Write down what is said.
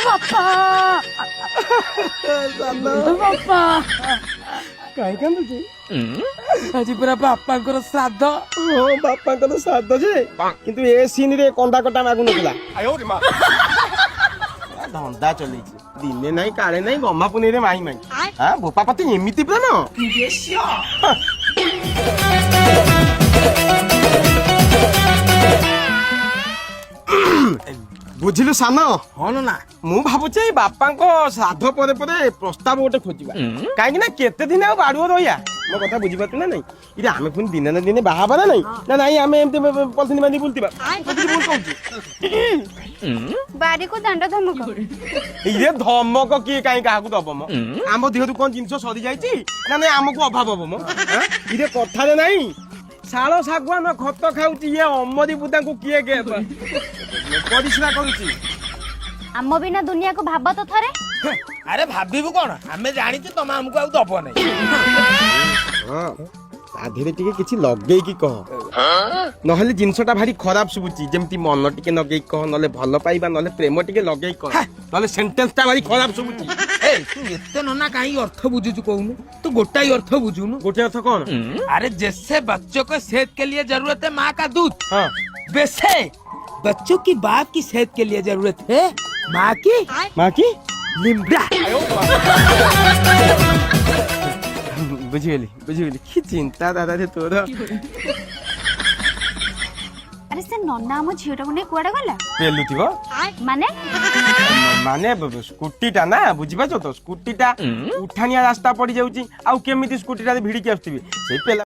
ବାପା କାହିଁ କାନ୍ଦୁଛି? ଆଜି ପୁରା ବାପାଙ୍କର ଶ୍ରାଦ୍ଧ। ହଁ ବାପାଙ୍କର ଶ୍ରାଦ୍ଧ ଯେ କିନ୍ତୁ ଏ ସିନ୍ ରେ କନ୍ଦା କଟା ମାଗୁନଥିଲା। ଧନ୍ଦା ଚଲେଇଛି ଦିନେ ନାଇଁ କାଳେ ନାଇଁ ଗମା ପୁନେଇରେ ମାଇ ମାଇ ବୋପା ପତି ଏମିତି ପ୍ରେମ। ବୁଝିଲୁ ସାନ? ହଁ ନା ମୁଁ ଭାବୁଛି ବାପାଙ୍କ ଶ୍ରାଦ୍ଧ ପରେ ପରେ ପ୍ରସ୍ତାବ ଗୋଟେ ଖୋଜିବା। କାହିଁକି ନା କେତେ ଦିନ ଆଉ ବାଡୁଅ ରହିବା। ମୋ କଥା ବୁଝିପାରୁଛୁ ନା ନାଇଁ? ଇରେ ଆମେ ପୁଣି ଦିନେ ନା ଦିନେ ବାହା ହବା ନା ନାଇଁ? ନା ନାଇଁ ଆମେ ଏମିତି ପଲିଥିନ ବାନ୍ଧି ବୁଲଥିବା? ବାରିକୁ ଦାଣ୍ଡ ଧମକ। ଇରେ ଧମକ କିଏ କାହିଁ କାହାକୁ ଦବ ମ? ଆମ ଦେହରୁ କଣ ଜିନିଷ ସରିଯାଇଛି ନା ନାଇଁ ଆମକୁ ଅଭାବ ହବ ମ? ଇରେ କଥାରେ ନାଇଁ ଶାଳ ଶାଗୁଆନ ଖତ ଖାଉଛି ଇଏ ଅମରି ବୁଦାଙ୍କୁ କିଏ ପରିସ୍ରା କରୁଛି। ଆମ ବିନା ଦୁନିଆକୁ ଭାବ ତ ଥରେ। ଆରେ ଭାବିବୁ କଣ? ଆମେ ଜାଣିଛୁ ତମେ ଆମକୁ ଆଉ ଦବ ନାହିଁ। ହଁ ତା ଦେହରେ ଟିକେ କିଛି ଲଗେଇକି କହ, ନହେଲେ ଜିନିଷଟା ଭାରି ଖରାପ ଶୁଭୁଛି। ଯେମିତି ମନ ଟିକେ ଲଗେଇକି କହ, ନହେଲେ ଭଲ ପାଇବା, ନହେଲେ ପ୍ରେମ ଟିକେ ଲଗେଇକି କହ, ନହେଲେ ସେଣ୍ଟେନ୍ସ ଟା ଭାରି ଖରାପ ଶୁଭୁଛି। ତୁ ଏତେ ନନା କାହିଁ ଅର୍ଥ ବୁଝୁଛୁ କହୁନୁ? ତୁ ଗୋଟାଇ ଅର୍ଥ ବୁଝୁନୁ। ଗୋଟେ ଅର୍ଥ କଣ? अरे जैसे बच्चों को सेहत के लिए जरूरत है माँ का दूध, हाँ वैसे बच्चों की बाप की सेहत के लिए जरूरत है माँ की माँ की लिमड़ा। बुझिगली बुझिगली कि चिंता दादा रे तोर। ଆରେ ସେ ନନା ଆମ ଝିଅଟାକୁ ନେଇ କୁଆଡେ ଗଲା? पेलुथिବ ମାନେ माने स्कूटी टा ना बुझिपाछ तो स्कूटी टा उठानिया रास्ता पड़ी जाउची आउ केमिति स्कूटी टा भिड़ी के आस्थिबे सेई पेला